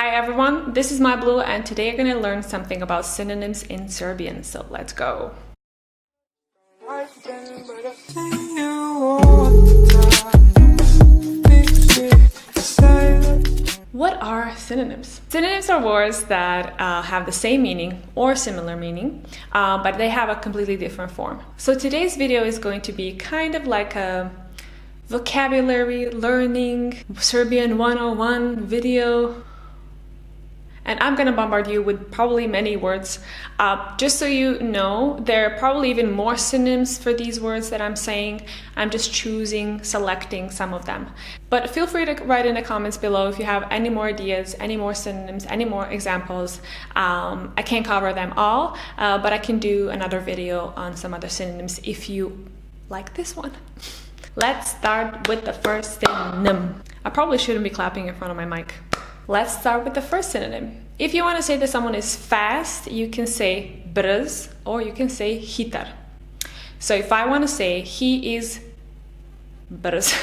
Hi everyone, this is My Blue and today you're going to learn something about synonyms in Serbian, so let's go. What are synonyms? Synonyms are words that have the same meaning or similar meaning, but they have a completely different form. So today's video is going to be kind of like a vocabulary learning Serbian 101 video. And I'm gonna bombard you with probably many words. Just so you know, there are probably even more synonyms for these words that I'm saying. I'm just selecting some of them. But feel free to write in the comments below if you have any more ideas, any more synonyms, any more examples. I can't cover them all, but I can do another video on some other synonyms if you like this one. Let's start with the first synonym. I probably shouldn't be clapping in front of my mic. Let's start with the first synonym. If you want to say that someone is fast, you can say brz or you can say hitar. So if I want to say he is brz.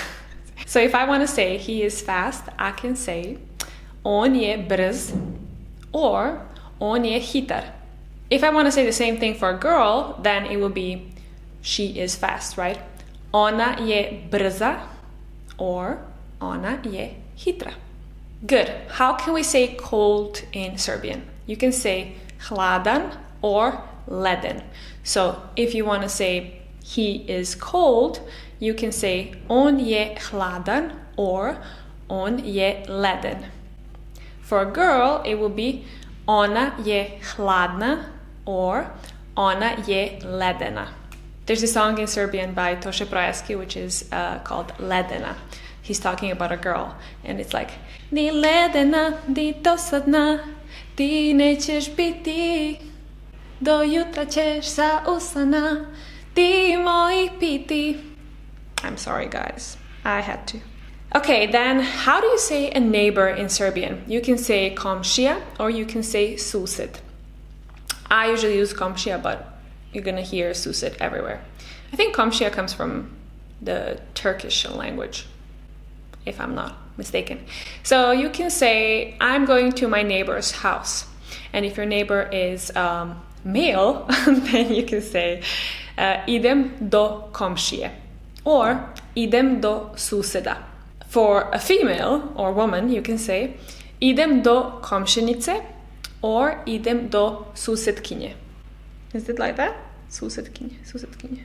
So if I want to say he is fast, I can say on je brz or on je hitar. If I want to say the same thing for a girl, then it will be she is fast, right? Ona je brza or ona je hitra. Good. How can we say cold in Serbian? You can say hladan or leden. So if you want to say he is cold, you can say on je hladan or on je leden. For a girl, it will be ona je hladna or ona je ledena. There's a song in Serbian by Toše Projaski which is called Ledena. He's talking about a girl and it's like Di ledena, di dosadna, ti nećeš biti, do jutra ćeš sa usana, ti mojih piti. I'm sorry guys, I had to. Okay, then how do you say a neighbor in Serbian? You can say komšija or you can say sused. I usually use komšija, but you're gonna hear sused everywhere. I think komšija comes from the Turkish language, if I'm not mistaken. So you can say, I'm going to my neighbor's house. And if your neighbor is male, then you can say, idem do komšije or idem do suseda. For a female or woman, you can say, idem do komšinice or idem do susedkinje. Is it like that? Susedkinje, susedkinje.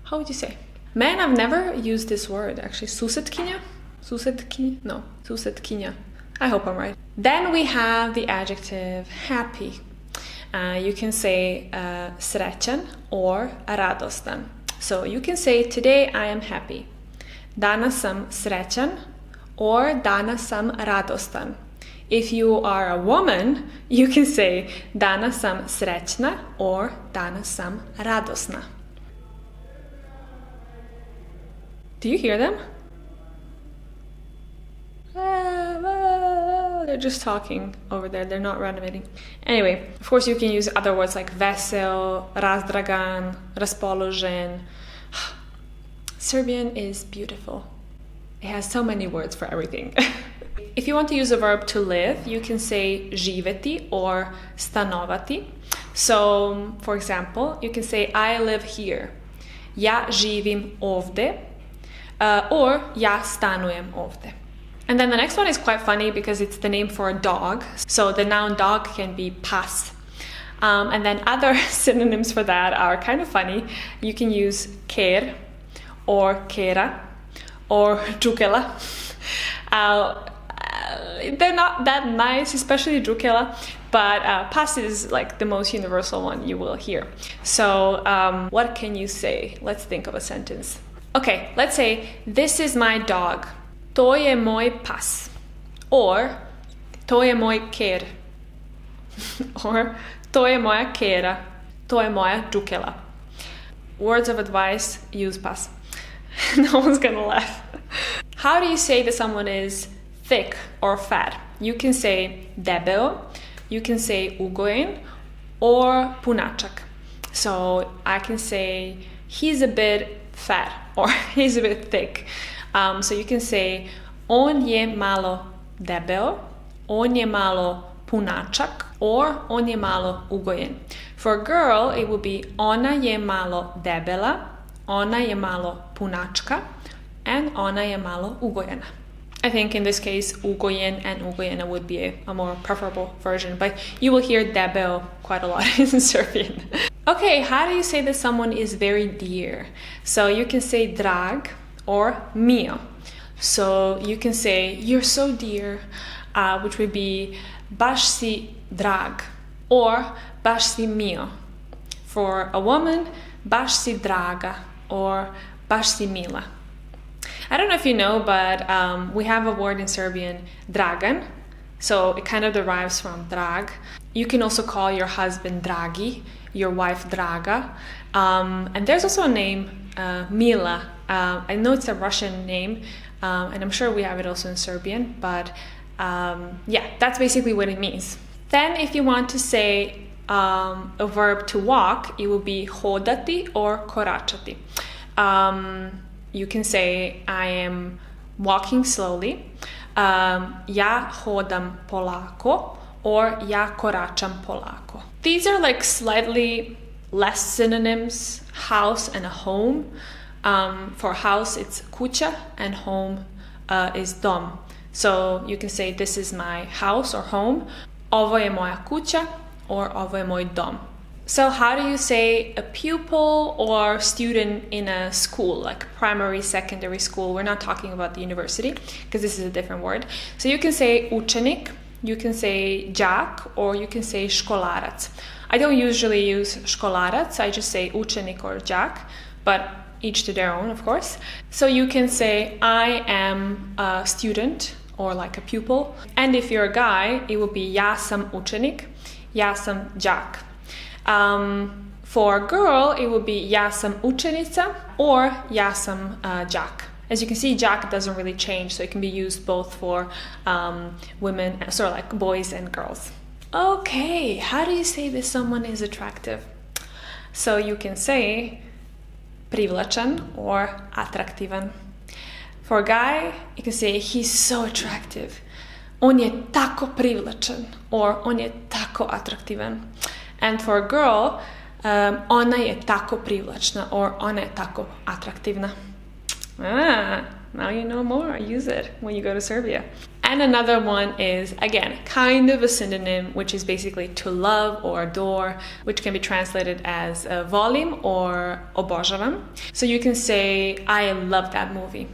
How would you say? Man, I've never used this word actually. Susedkinja? Susedkinja? No, susedkinja. I hope I'm right. Then we have the adjective happy. You can say srećan or radostan. So you can say today I am happy. Danas sam srećan or danas sam radostan. If you are a woman, you can say danas sam srećna or danas sam radosna. Do you hear them? They're just talking over there, they're not renovating. Anyway, of course you can use other words like vesel, razdragan, raspoložen. Serbian is beautiful. It has so many words for everything. If you want to use a verb to live, you can say živeti or stanovati. So, for example, you can say I live here. Ja živim ovde or ja stanujem ovde. And then the next one is quite funny because it's the name for a dog. So the noun dog can be pas. And then other synonyms for that are kind of funny. You can use ker or kera or džukela. They're not that nice, especially džukela, but pas is like the most universal one you will hear. So what can you say? Let's think of a sentence. Okay, let's say this is my dog. To je moj pas. Or to je moj ker. Or to je moja kera. To je moja džukela. Words of advice, use pas. No one's gonna laugh. How do you say that someone is thick or fat? You can say debeo, you can say ugojen, or punačak. So I can say he's a bit fat or he's a bit thick. So you can say on je malo debeo on je malo punačak or on je malo ugojen. For a girl, it would be ona je malo debela, ona je malo punačka, and ona je malo ugojena. I think in this case, ugojen and ugojena would be a more preferable version, but you will hear debel quite a lot in Serbian. Okay, how do you say that someone is very dear? So you can say drag or mio. So you can say, you're so dear, which would be baš si drag or baš si mio. For a woman, baš si draga or baš si mila. I don't know if you know, but we have a word in Serbian, dragan, so it kind of derives from drag. You can also call your husband dragi, your wife draga, and there's also a name, Mila. I know it's a Russian name, and I'm sure we have it also in Serbian, but yeah, that's basically what it means. Then if you want to say a verb to walk, it will be hodati or koračati. You can say, I am walking slowly, ja hodam polako, or ja koračam polako. These are like slightly less synonyms, house and a home. For house, it's kuća, and home is dom. So you can say, this is my house or home, ovo je moja kuća, or ovo je moj dom. So how do you say a pupil or student in a school, like primary, secondary school? We're not talking about the university, because this is a different word. So you can say učenik, you can say đak, or you can say školarac. I don't usually use školarac, I just say učenik or đak, but each to their own, of course. So you can say, I am a student, or like a pupil. And if you're a guy, it will be ja sam učenik, ja sam đak. For a girl, it would be ja sam učenica or ja sam đak. As you can see, đak doesn't really change, so it can be used both for women, sort of like boys and girls. Okay, how do you say that someone is attractive? So you can say privlačan or atraktivan. For a guy, you can say he's so attractive. On je tako privlačan or on je tako atraktivan. And for a girl, ona je tako privlačna or ona je tako atraktivna. Now you know more. Use it when you go to Serbia. And another one is, again, kind of a synonym, which is basically to love or adore, which can be translated as volim or obožavam. So you can say, I love that movie.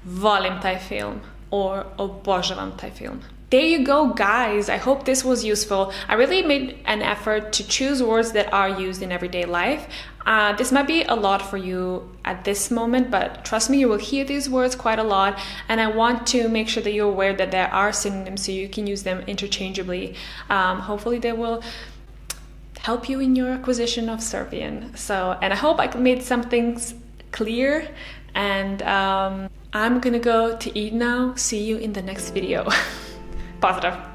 Volim taj film or obožavam taj film. There you go, guys. I hope this was useful. I really made an effort to choose words that are used in everyday life. This might be a lot for you at this moment, but trust me, you will hear these words quite a lot. And I want to make sure that you're aware that there are synonyms so you can use them interchangeably. Hopefully they will help you in your acquisition of Serbian. And I hope I made some things clear. And I'm gonna go to eat now. See you in the next video. Pozdrav!